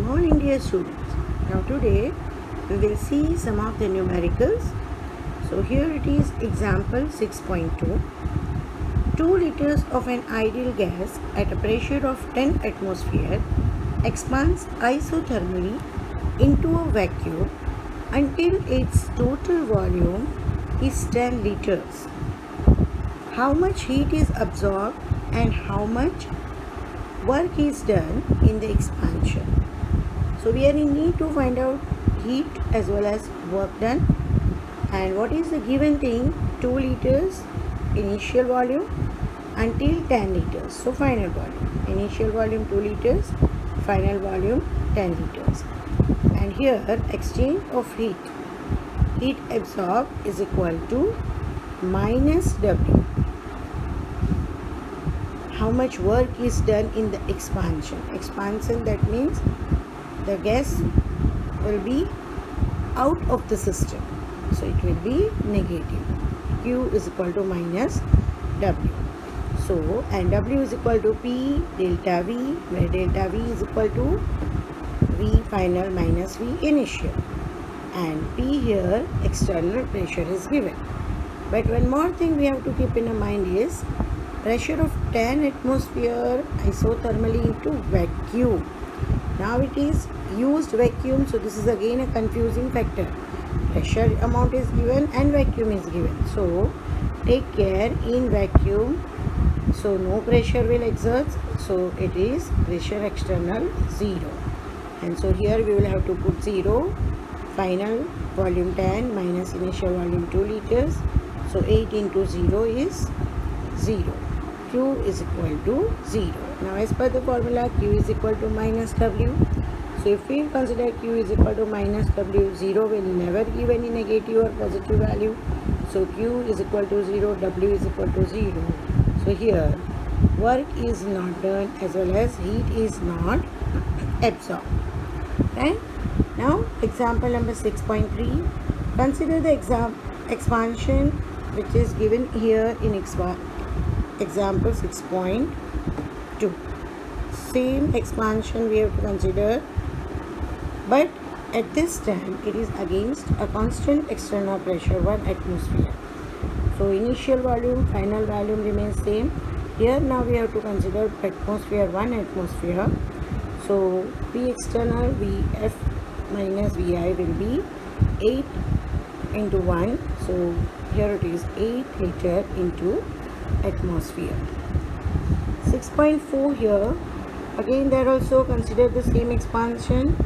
Good morning, dear students. Now today we will see some of the numericals. So here it is example 6.2. 2 liters of an ideal gas at a pressure of 10 atmosphere expands isothermally into a vacuum until its total volume is 10 liters. How much heat is absorbed and how much work is done in the expansion? So we are in need to find out heat as well as work done. And what is the given thing? 2 liters initial volume until 10 liters. So final volume. Initial volume 2 liters, final volume 10 liters. And here exchange of heat. Heat absorbed is equal to minus W. How much work is done in the expansion? Expansion, that means the gas will be out of the system. So it will be negative. Q is equal to minus W. So, and W is equal to P delta V, where delta V is equal to V final minus V initial. And P here, external pressure is given. But one more thing we have to keep in mind is pressure of 10 atmosphere isothermally into vacuum. Now it is used vacuum, so this is again a confusing factor. Pressure amount is given and vacuum is given. So take care, in vacuum, so no pressure will exert, so it is pressure external 0. And so here we will have to put 0, final volume 10 minus initial volume 2 liters. So 8 into 0 is 0. Q is equal to 0. Now as per the formula, Q is equal to minus W. So if we consider Q is equal to minus W, 0 will never give any negative or positive value. So Q is equal to 0, W is equal to 0. So here work is not done as well as heat is not absorbed. Right? Now example number 6.3. Consider the expansion which is given here in example 6.2. Same expansion we have to consider, but at this time it is against a constant external pressure 1 atmosphere. So initial volume, final volume remains same. Here now we have to consider atmosphere 1 atmosphere. So P external Vf minus Vi will be 8 into 1. So here it is 8 liter into atmosphere. 6.4 here, again there also consider the same expansion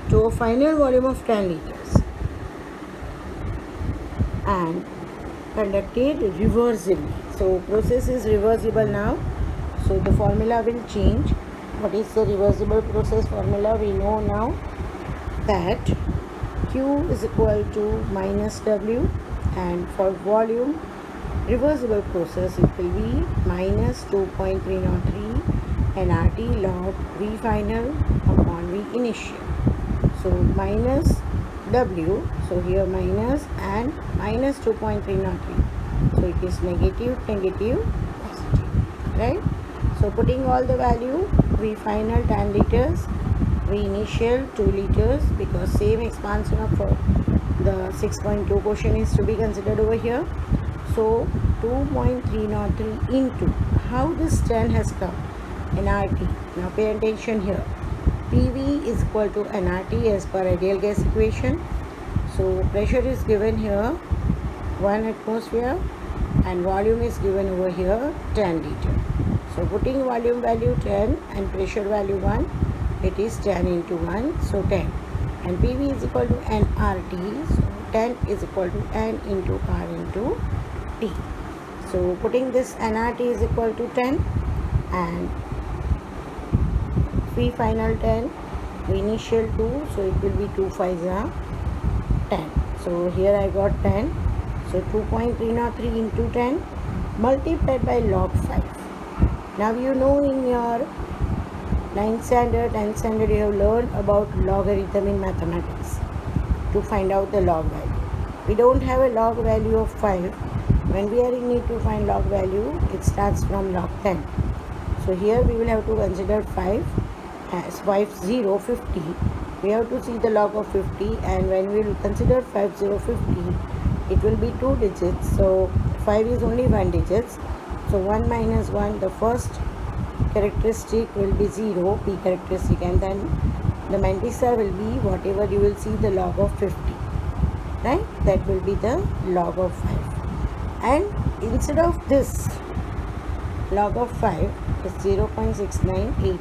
to a final volume of 10 liters and conducted reversibly. So process is reversible now, so the formula will change. What is the reversible process formula? We know now that Q is equal to minus W, and for volume reversible process it will be minus 2.303 nRT log V final upon V initial. So minus W, so here minus and minus 2.303. So it is negative, negative, positive, right? So putting all the value, V final 10 liters, V initial 2 liters, because same expansion of the 6.2 question is to be considered over here. So 2.303 into how this 10 has come, nRT. Now pay attention here. PV is equal to nRT as per ideal gas equation. So pressure is given here 1 atmosphere and volume is given over here 10 liter. So putting volume value 10 and pressure value 1, it is 10 into 1, so 10. And PV is equal to nRT, so 10 is equal to N into R into T. So putting this nRT is equal to 10 and V final 10, V initial 2, so it will be 2 5s are 10. So here I got 10. So 2.303 into 10 multiplied by log 5. Now you know in your 9th standard, 10th standard you have learned about logarithm in mathematics to find out the log value. We don't have a log value of 5. When we are in need to find log value, it starts from log 10. So here we will have to consider 5 as 5050, we have to see the log of 50, and when we will consider 5050, it will be 2 digits. So 5 is only 1 digit. So 1 minus 1, the first characteristic will be 0, p characteristic, and then the mantissa will be whatever you will see the log of 50, right? That will be the log of 5. And instead of this log of 5 is 0.698.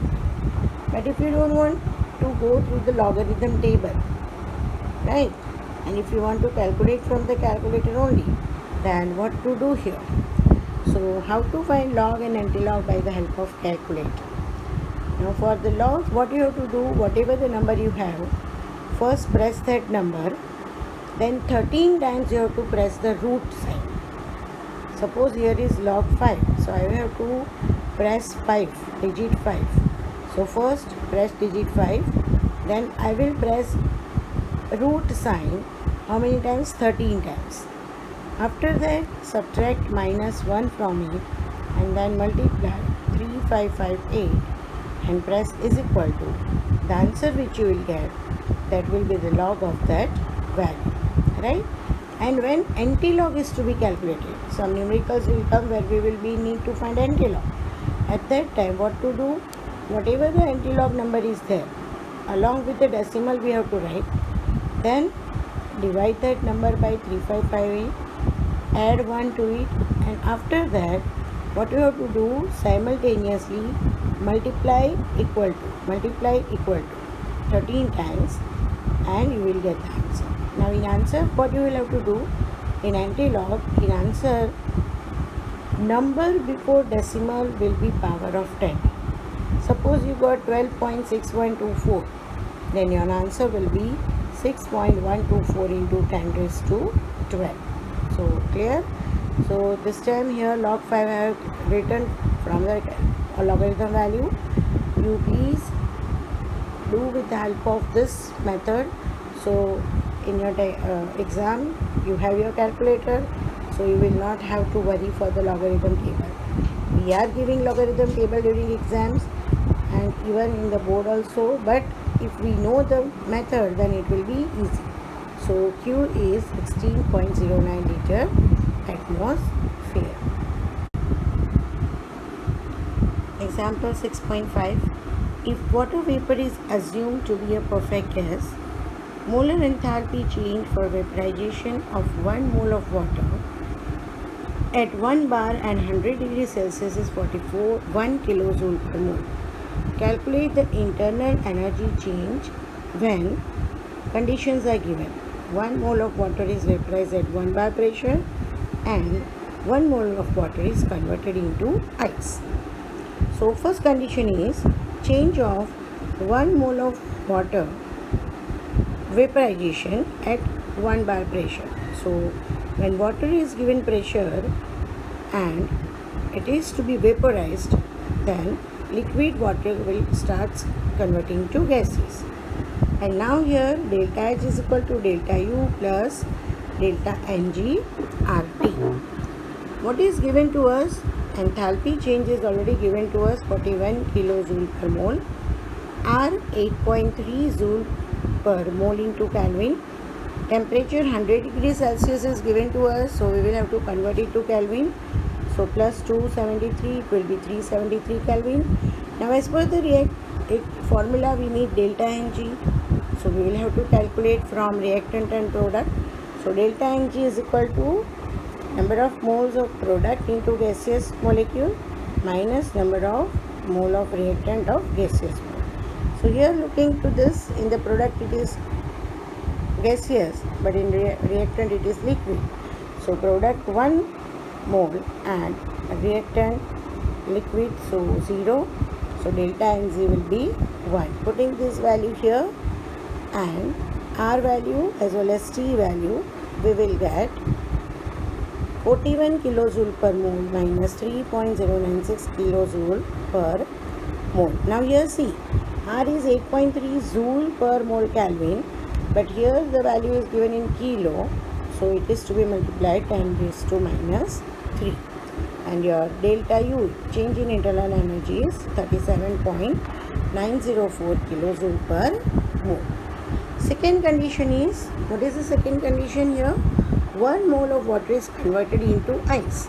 But if you don't want to go through the logarithm table, right, and if you want to calculate from the calculator only, then what to do here? So how to find log and antilog by the help of calculator. Now for the log, what you have to do, whatever the number you have, first press that number, then 13 times you have to press the root sign. Suppose here is log 5, so I have to press 5, digit 5. So first press digit 5, then I will press root sign, how many times? 13 times. After that, subtract minus 1 from it, and then multiply 3558 and press is equal to the answer which you will get, that will be the log of that value, right? And when antilog is to be calculated, some numericals will come where we will be need to find antilog. At that time, what to do? Whatever the antilog number is there, along with the decimal we have to write, then divide that number by 3558, add 1 to it, and after that what you have to do, simultaneously multiply equal to 13 times, and you will get the answer. Now in answer, what you will have to do in antilog, in answer, number before decimal will be power of 10. Suppose you got 12.6124, then your answer will be 6.124 into 10 raised to 12. So clear? So this time here log 5 I have written from the logarithm value. You please do with the help of this method. So in your exam you have your calculator, so you will not have to worry for the logarithm table. We are giving logarithm table during exams and even in the board also, but if we know the method, then it will be easy. So Q is 16.09 liter atmosphere. Example 6.5. If water vapor is assumed to be a perfect gas, molar enthalpy change for vaporization of 1 mole of water at 1 bar and 100 degrees Celsius is 1 kilojoule per mole. Calculate the internal energy change when conditions are given. 1 mole of water is vaporized at 1 bar pressure and 1 mole of water is converted into ice. So first condition is change of 1 mole of water vaporization at 1 bar pressure. So when water is given pressure and it is to be vaporized, then liquid water will start converting to gases. And now here delta H is equal to delta U plus delta Ng RT. What is given to us? Enthalpy change is already given to us, 41 kilojoule per mole. R 8.3 joule per mole into Kelvin. Temperature 100 degrees Celsius is given to us, so we will have to convert it to Kelvin. So plus 273, it will be 373 Kelvin. Now as per the formula, we need delta Ng. So we will have to calculate from reactant and product. So delta Ng is equal to number of moles of product into gaseous molecule minus number of mole of reactant of gaseous mole. So here looking to this, in the product it is gaseous, but in reactant it is liquid. So product 1 mole and reactant liquid, so 0. So delta Ng will be 1. Putting this value here and R value as well as T value, we will get 41 kilojoule per mole minus 3.096 kilojoule per mole. Now here see, R is 8.3 joule per mole Kelvin, but here the value is given in kilo, so it is to be multiplied 10 raised to minus 3. And your delta U, change in internal energy, is 37.9 904 kilojoule per mole. Second condition is, what is the second condition here? 1 mole of water is converted into ice.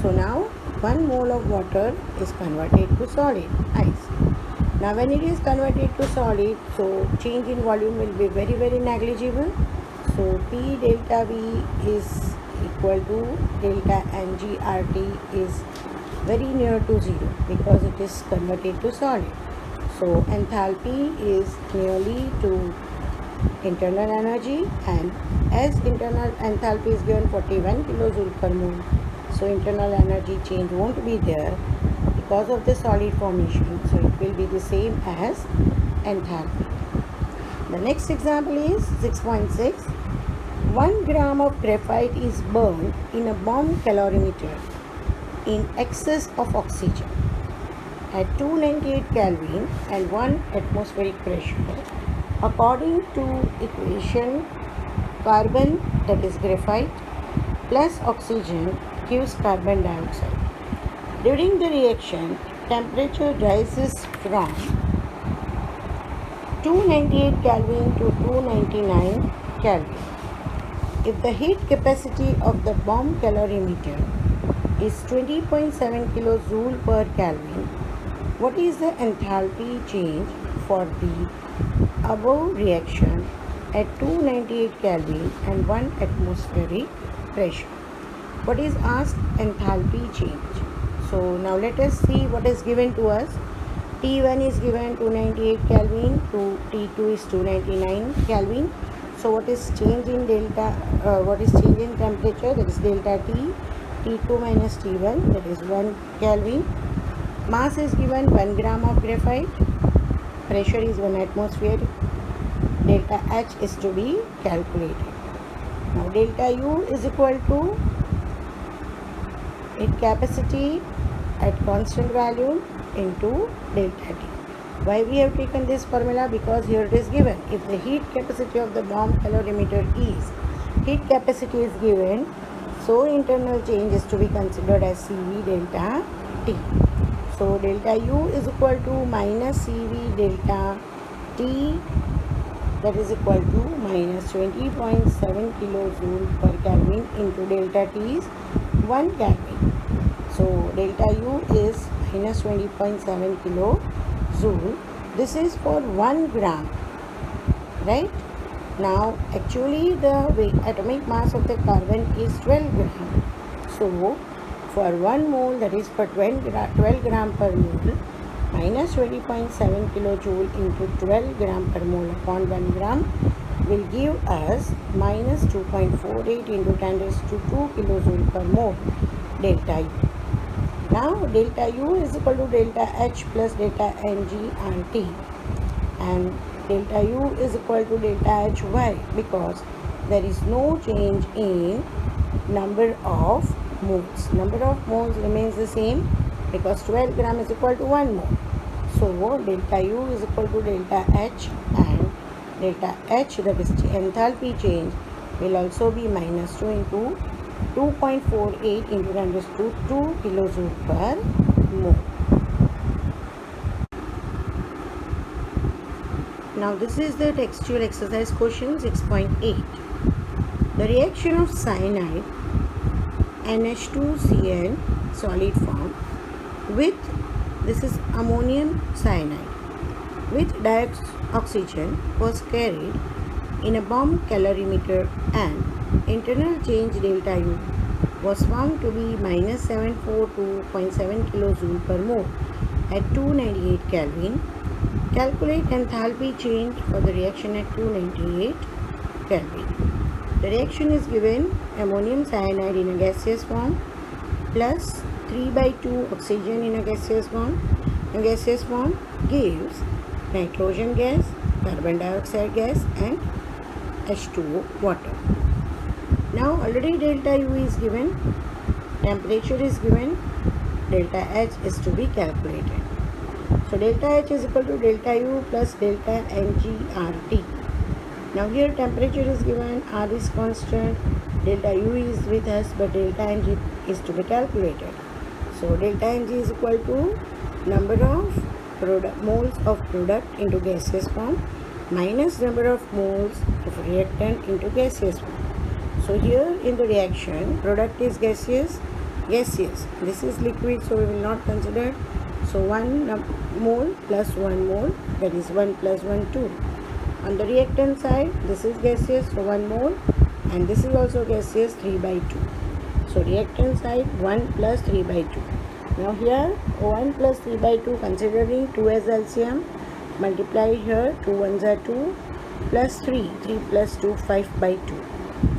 So now 1 mole of water is converted to solid, ice. Now when it is converted to solid, so change in volume will be very, very negligible. So P delta V is equal to delta Ng RT is very near to 0 because it is converted to solid. So enthalpy is nearly to internal energy, and as internal enthalpy is given 41 kilojoule per mole, so internal energy change won't be there because of the solid formation, so it will be the same as enthalpy. The next example is 6.6. 1 gram of graphite is burned in a bomb calorimeter in excess of oxygen at 298 Kelvin and 1 atmospheric pressure. According to equation, carbon, that is graphite, plus oxygen gives carbon dioxide. During the reaction, temperature rises from 298 Kelvin to 299 Kelvin. If the heat capacity of the bomb calorimeter is 20.7 kilojoule per Kelvin, what is the enthalpy change for the above reaction at 298 Kelvin and 1 atmospheric pressure? What is asked? Enthalpy change. So now let us see what is given to us. T1 is given 298 Kelvin, to T2 is 299 Kelvin. So what is change in delta? What is change in temperature? That is delta T. T2 minus T1, that is 1 Kelvin. Mass is given 1 gram of graphite. Pressure is 1 atmosphere. Delta H is to be calculated. Now delta U is equal to heat capacity at constant value into delta T. Why we have taken this formula? Because here it is given. If the heat capacity of the bomb calorimeter is, heat capacity is given, so internal change is to be considered as CV delta T. So delta U is equal to minus CV delta T, that is equal to minus 20.7 kilojoule per Kelvin into delta T is 1 Kelvin. So delta U is minus 20.7 kilojoule. This is for 1 gram, right? Now actually the atomic mass of the carbon is 12 gram. So for 1 mole, that is for 12 gram per mole, minus 20.7 kilojoule into 12 gram per mole upon 1 gram will give us minus 2.48 into 10 raised to 2 kilojoule per mole delta U. Now delta U is equal to delta H plus delta Ng RT, and delta U is equal to delta H. Why? Because there is no change in number of moles. Number of moles remains the same because 12 gram is equal to 1 mole. So delta U is equal to delta H, and delta H, that is enthalpy change, will also be minus 2 into 2.48 into 10 raised to 2 kilojoule per mole. Now this is the textual exercise question 6.8. The reaction of cyanide NH2Cl solid form with, this is ammonium cyanide, with dioxygen was carried in a bomb calorimeter, and internal change delta U was found to be minus 742.7 kilojoule per mole at 298 Kelvin. Calculate enthalpy change for the reaction at 298 Kelvin. The reaction is given ammonium cyanide in a gaseous form plus 3/2 oxygen in a gaseous form. A gaseous form gives nitrogen gas, carbon dioxide gas, and H2O water. Now already delta U is given, temperature is given, delta H is to be calculated. So delta H is equal to delta U plus delta Ng RT. Now here temperature is given, R is constant, delta U is with us, but delta Ng is to be calculated. So delta Ng is equal to number of moles of product into gaseous form minus number of moles of reactant into gaseous form. So here in the reaction, product is gaseous. This is liquid, so we will not consider it. So 1 mole plus 1 mole, that is 1 plus 1, 2. On the reactant side, this is gaseous, so 1 mole, and this is also gaseous, 3 by 2. So reactant side 1 plus 3 by 2. Now here 1 plus 3 by 2, considering 2 as LCM, multiply here, 2 ones are 2, plus 3 plus 2, 5 by 2.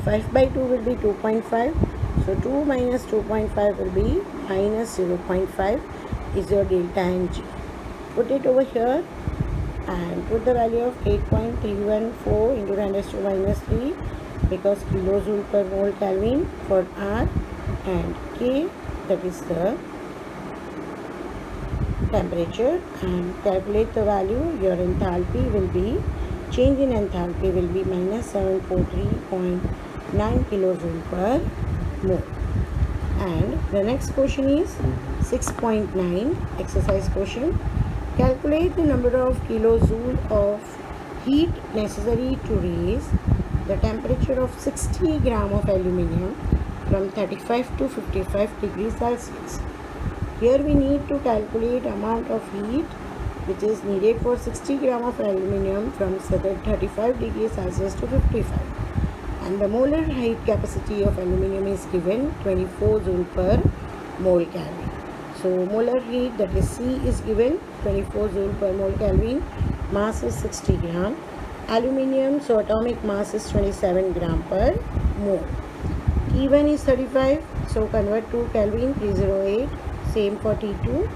5 by 2 will be 2.5. So 2 minus 2.5 will be minus 0.5 is your delta and G. Put it over here and put the value of 8.314 into 10 raised to minus 3, because kilojoule per mole Kelvin for R, and K, that is the temperature, and calculate the value. Your enthalpy will be, change in enthalpy will be minus 743.9 kilojoule per mole. And the next question is 6.9 exercise question. Calculate the number of kilojoule of heat necessary to raise the temperature of 60 gram of aluminium from 35 to 55 degrees Celsius. Here we need to calculate amount of heat which is needed for 60 gram of aluminium from 35 degrees Celsius to 55. And the molar height capacity of aluminium is given 24 joule per mole Kelvin. So molar heat, that is C, is given 24 joule per mole Kelvin. Mass is 60 gram. Aluminium, so atomic mass is 27 gram per mole. T1 is 35, so convert to Kelvin, 308. Same for T2,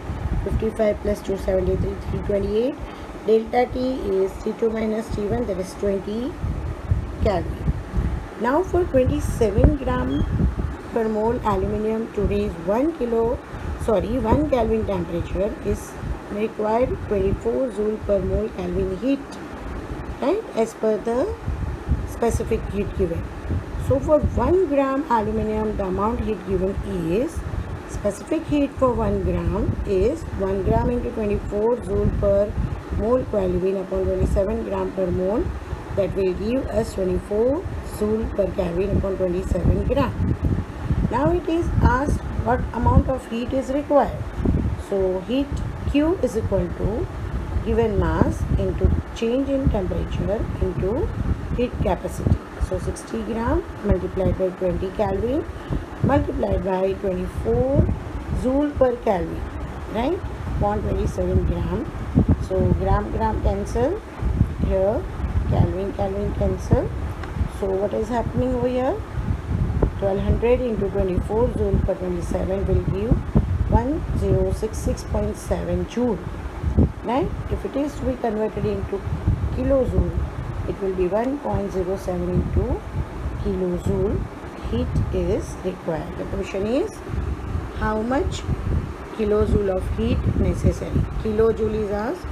55 plus 273, 328. Delta T is T2 minus T1, that is 20 Kelvin. Now for 27 gram per mole aluminium to raise 1 Kelvin temperature is required 24 joule per mole Kelvin heat, right, as per the specific heat given. So for 1 gram aluminium, the amount heat given is, specific heat for 1 gram is 1 gram into 24 joule per mole Kelvin upon 27 gram per mole, that will give us 24 joule per Kelvin upon 27 gram. Now it is asked what amount of heat is required. So heat Q is equal to given mass into change in temperature into heat capacity. So 60 gram multiplied by 20 Kelvin multiplied by 24 joule per Kelvin, right, upon 27 gram. So gram cancel here, Kelvin cancel. So what is happening over here? 1200 into 24 joule per 27 will give 1066.7 joule, right? If it is to be converted into kilojoule, it will be 1.07 into kilojoule heat is required. The question is how much kilojoule of heat necessary. Kilojoule is asked,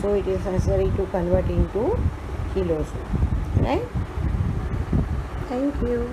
so it is necessary to convert into kilojoule, right? Thank you.